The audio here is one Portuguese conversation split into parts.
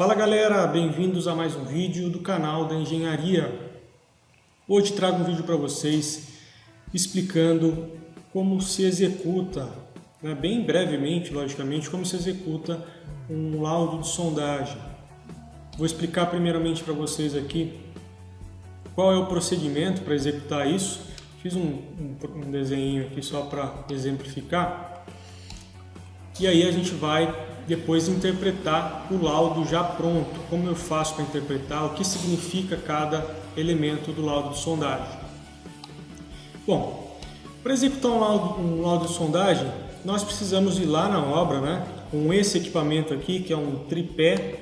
Fala galera, bem-vindos a mais um vídeo do canal da Engenharia. Hoje trago um vídeo para vocês explicando como se executa, bem brevemente, logicamente, como se executa um laudo de sondagem. Vou explicar primeiramente para vocês aqui qual é o procedimento para executar isso. Fiz um desenho aqui só para exemplificar. E aí a gente vai depois interpretar o laudo já pronto. Como eu faço para interpretar, o que significa cada elemento do laudo de sondagem. Bom, para executar um laudo de sondagem, nós precisamos ir lá na obra, com esse equipamento aqui, que é um tripé.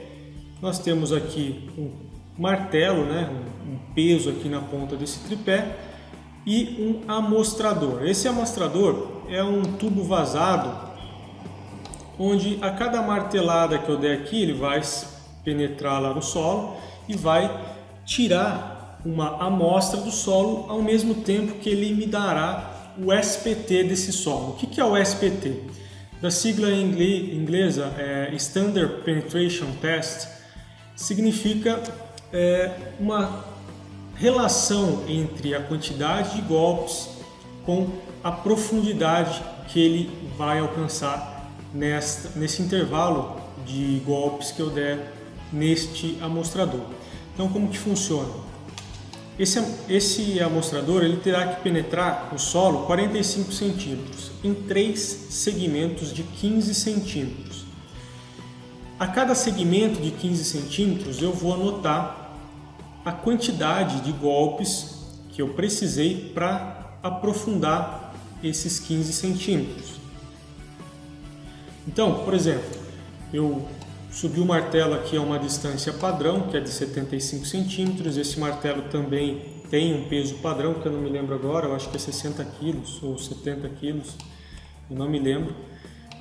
Nós temos aqui um martelo, um peso aqui na ponta desse tripé e um amostrador. Esse amostrador é um tubo vazado, onde a cada martelada que eu der aqui, ele vai penetrar lá no solo e vai tirar uma amostra do solo ao mesmo tempo que ele me dará o SPT desse solo. O que é o SPT? Da sigla inglesa Standard Penetration Test, significa uma relação entre a quantidade de golpes com a profundidade que ele vai alcançar nesse intervalo de golpes que eu der neste amostrador. Então, como que funciona? Esse amostrador ele terá que penetrar o solo 45 centímetros em 3 segmentos de 15 centímetros. A cada segmento de 15 centímetros eu vou anotar a quantidade de golpes que eu precisei para aprofundar esses 15 centímetros. Então, por exemplo, eu subi o martelo aqui a uma distância padrão, que é de 75 centímetros. Esse martelo também tem um peso padrão, que eu não me lembro agora, eu acho que é 60 quilos ou 70 quilos, eu não me lembro.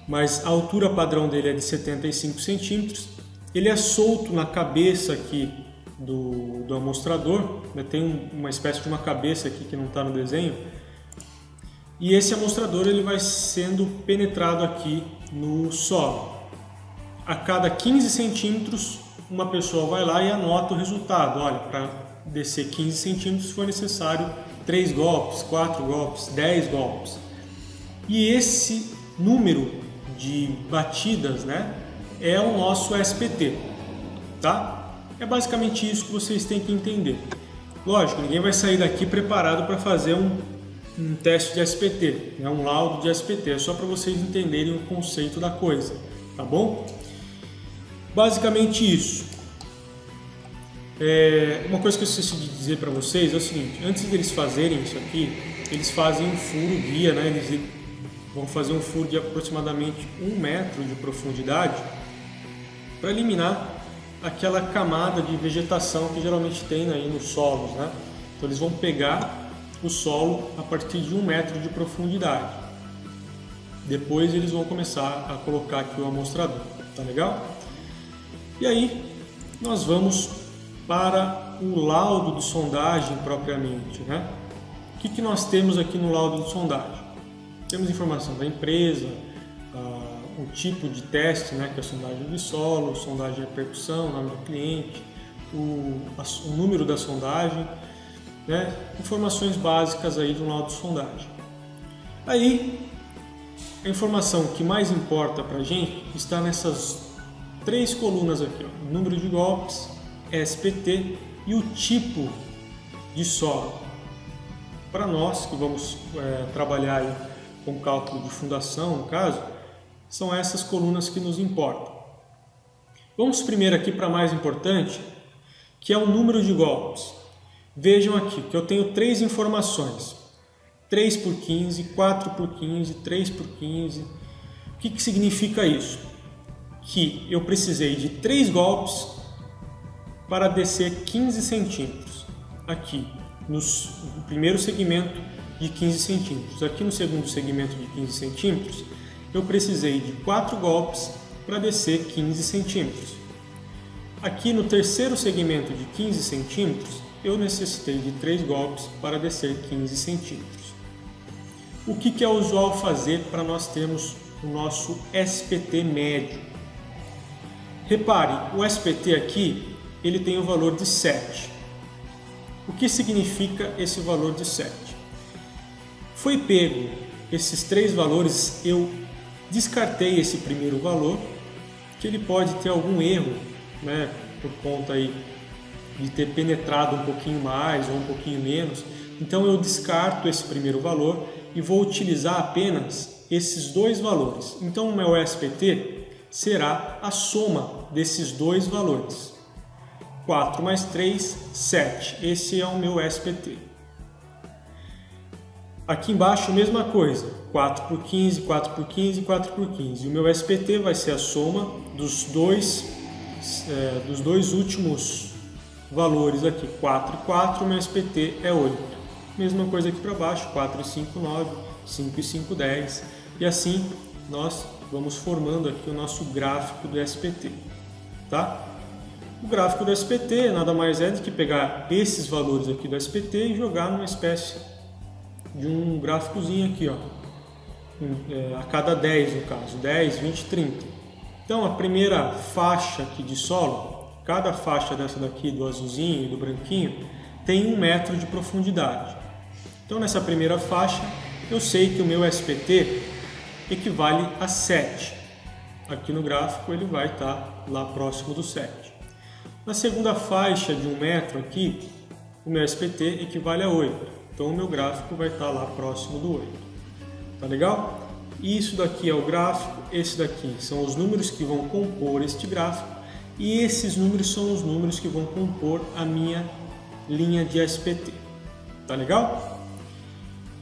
Mas a altura padrão dele é de 75 centímetros. Ele é solto na cabeça aqui do amostrador, tem uma espécie de uma cabeça aqui que não está no desenho. E esse amostrador ele vai sendo penetrado aqui no solo. A cada 15 centímetros, uma pessoa vai lá e anota o resultado. Olha, para descer 15 centímetros foi necessário 3 golpes, 4 golpes, 10 golpes. E esse número de batidas, é o nosso SPT, tá? É basicamente isso que vocês têm que entender. Lógico, ninguém vai sair daqui preparado para fazer um teste de SPT, um laudo de SPT, é só para vocês entenderem o conceito da coisa, tá bom? Basicamente isso. Uma coisa que eu esqueci de dizer para vocês é o seguinte: antes deles fazerem isso aqui, eles fazem um furo guia, eles vão fazer um furo de aproximadamente 1 metro de profundidade para eliminar aquela camada de vegetação que geralmente tem aí nos solos, Então eles vão pegar o solo a partir de 1 metro de profundidade. Depois eles vão começar a colocar aqui o amostrador, tá legal? E aí nós vamos para o laudo de sondagem propriamente, O que nós temos aqui no laudo de sondagem? Temos informação da empresa, o tipo de teste, que é a sondagem de solo, sondagem de repercussão, nome do cliente, o número da sondagem, informações básicas aí do laudo de sondagem. Aí, a informação que mais importa para a gente está nessas 3 colunas aqui, número de golpes, SPT e o tipo de solo. Para nós que vamos trabalhar aí com cálculo de fundação, no caso, são essas colunas que nos importam. Vamos primeiro aqui para a mais importante, que é o número de golpes. Vejam aqui que eu tenho 3 informações, 3 por 15, 4 por 15, 3 por 15. O que significa isso? Que eu precisei de 3 golpes para descer 15 centímetros, aqui no primeiro segmento de 15 centímetros. Aqui no segundo segmento de 15 centímetros, eu precisei de 4 golpes para descer 15 centímetros. Aqui no terceiro segmento de 15 centímetros, eu necessitei de 3 golpes para descer 15 centímetros. O que é usual fazer para nós termos o nosso SPT médio? Repare, o SPT aqui, ele tem o valor de 7. O que significa esse valor de 7? Foi pego esses 3 valores, eu descartei esse primeiro valor, que ele pode ter algum erro, né, por conta aí de ter penetrado um pouquinho mais ou um pouquinho menos. Então eu descarto esse primeiro valor e vou utilizar apenas esses 2 valores. Então o meu SPT será a soma desses 2 valores. 4 mais 3, 7. Esse é o meu SPT. Aqui embaixo, mesma coisa. 4 por 15, 4 por 15, 4 por 15. O meu SPT vai ser a soma dos dois últimos valores aqui. 4 e 4, o meu SPT é 8. Mesma coisa aqui para baixo. 4 e 5, 9. 5 e 5, 10. E assim nós vamos formando aqui o nosso gráfico do SPT. Tá? O gráfico do SPT nada mais é do que pegar esses valores aqui do SPT e jogar numa espécie de um gráficozinho aqui, ó, a cada 10 no caso, 10, 20, 30. Então a primeira faixa aqui de solo, cada faixa dessa daqui do azulzinho e do branquinho tem 1 metro de profundidade. Então nessa primeira faixa eu sei que o meu SPT equivale a 7. Aqui no gráfico ele vai estar lá próximo do 7. Na segunda faixa de 1 metro aqui, o meu SPT equivale a 8. Então o meu gráfico vai estar lá próximo do 8. Tá legal? Isso daqui é o gráfico, esse daqui são os números que vão compor este gráfico e esses números são os números que vão compor a minha linha de SPT. Tá legal?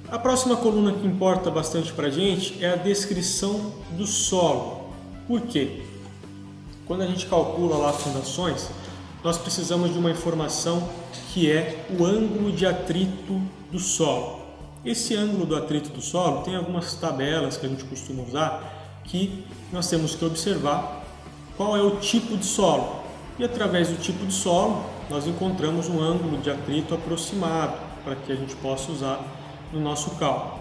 A próxima coluna que importa bastante para a gente é a descrição do solo. Por quê? Quando a gente calcula lá fundações, nós precisamos de uma informação que é o ângulo de atrito do solo. Esse ângulo do atrito do solo tem algumas tabelas que a gente costuma usar que nós temos que observar qual é o tipo de solo. E através do tipo de solo nós encontramos um ângulo de atrito aproximado para que a gente possa usar no nosso cálculo.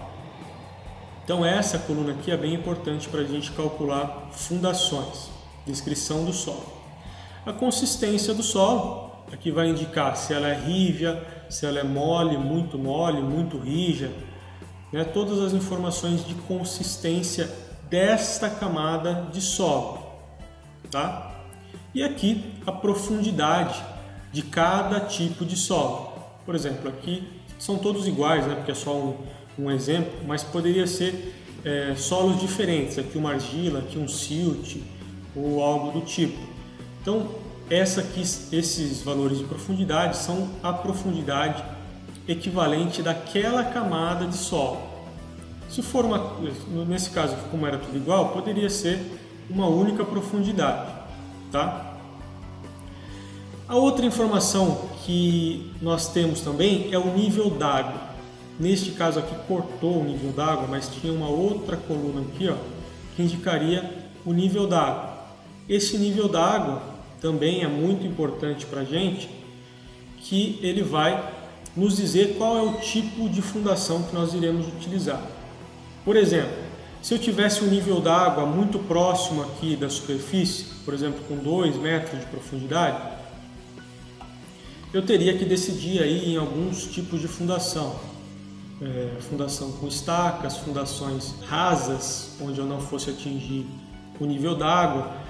Então essa coluna aqui é bem importante para a gente calcular fundações, descrição do solo. A consistência do solo, aqui vai indicar se ela é rívea, se ela é mole, muito rija, né? Todas as informações de consistência desta camada de solo. Tá? E aqui a profundidade de cada tipo de solo. Por exemplo, aqui são todos iguais, né? Porque é só um exemplo, mas poderia ser solos diferentes. Aqui uma argila, aqui um silt ou algo do tipo. Então, esses valores de profundidade são a profundidade equivalente daquela camada de solo. Se for nesse caso, como era tudo igual, poderia ser uma única profundidade. Tá? A outra informação que nós temos também é o nível d'água. Neste caso aqui cortou o nível d'água, mas tinha uma outra coluna aqui, ó, que indicaria o nível d'água. Esse nível d'água também é muito importante para a gente, que ele vai nos dizer qual é o tipo de fundação que nós iremos utilizar. Por exemplo, se eu tivesse um nível d'água muito próximo aqui da superfície, por exemplo, com 2 metros de profundidade, eu teria que decidir aí em alguns tipos de fundação. Fundação com estacas, fundações rasas, onde eu não fosse atingir o nível d'água.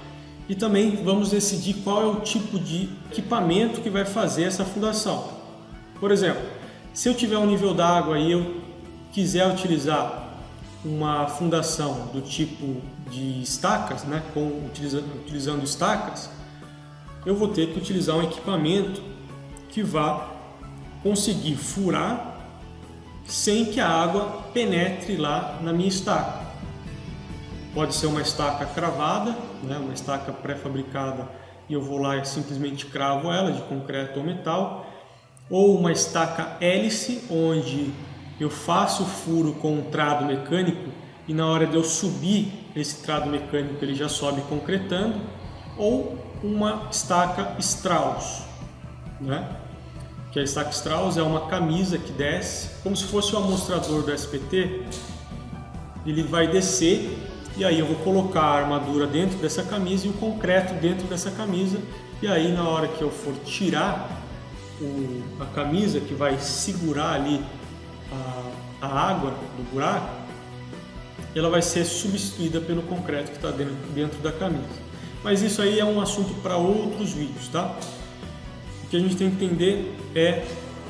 E também vamos decidir qual é o tipo de equipamento que vai fazer essa fundação. Por exemplo, se eu tiver um nível d'água e eu quiser utilizar uma fundação do tipo de estacas, né, utilizando estacas, eu vou ter que utilizar um equipamento que vá conseguir furar sem que a água penetre lá na minha estaca. Pode ser uma estaca cravada, né, uma estaca pré-fabricada e eu vou lá e simplesmente cravo ela de concreto ou metal, ou uma estaca hélice, onde eu faço o furo com um trado mecânico e na hora de eu subir esse trado mecânico ele já sobe concretando, ou uma estaca Strauss, né? Que a estaca Strauss é uma camisa que desce, como se fosse o amostrador do SPT, ele vai descer e aí eu vou colocar a armadura dentro dessa camisa e o concreto dentro dessa camisa, e aí na hora que eu for tirar a camisa que vai segurar ali a água do buraco, ela vai ser substituída pelo concreto que está dentro da camisa. Mas isso aí é um assunto para outros vídeos, tá? O que a gente tem que entender é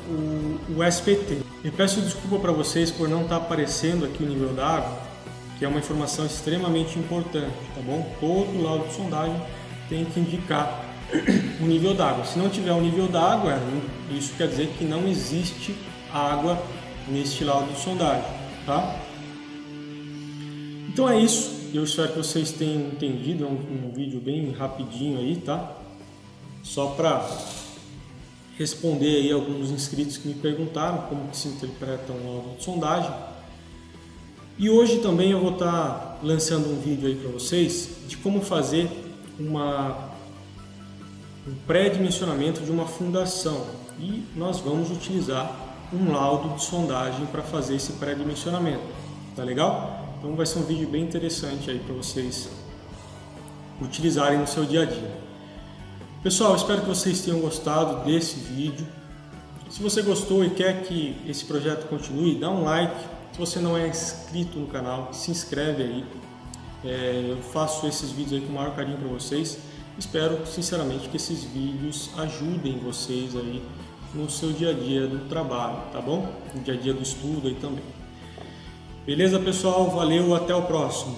o SPT. Eu peço desculpa para vocês por não estar aparecendo aqui o nível da água, que é uma informação extremamente importante, tá bom? Todo laudo de sondagem tem que indicar o nível d'água. Se não tiver o nível d'água, isso quer dizer que não existe água neste laudo de sondagem, tá? Então é isso. Eu espero que vocês tenham entendido. É um vídeo bem rapidinho aí, tá? Só para responder aí alguns inscritos que me perguntaram como que se interpreta um laudo de sondagem. E hoje também eu vou estar lançando um vídeo aí para vocês de como fazer um pré-dimensionamento de uma fundação, e nós vamos utilizar um laudo de sondagem para fazer esse pré-dimensionamento, tá legal? Então vai ser um vídeo bem interessante aí para vocês utilizarem no seu dia a dia. Pessoal, espero que vocês tenham gostado desse vídeo. Se você gostou e quer que esse projeto continue, dá um like. Se você não é inscrito no canal, se inscreve aí. Eu faço esses vídeos aí com o maior carinho para vocês. Espero sinceramente que esses vídeos ajudem vocês aí no seu dia a dia do trabalho, tá bom? No dia a dia do estudo aí também. Beleza, pessoal? Valeu, até o próximo.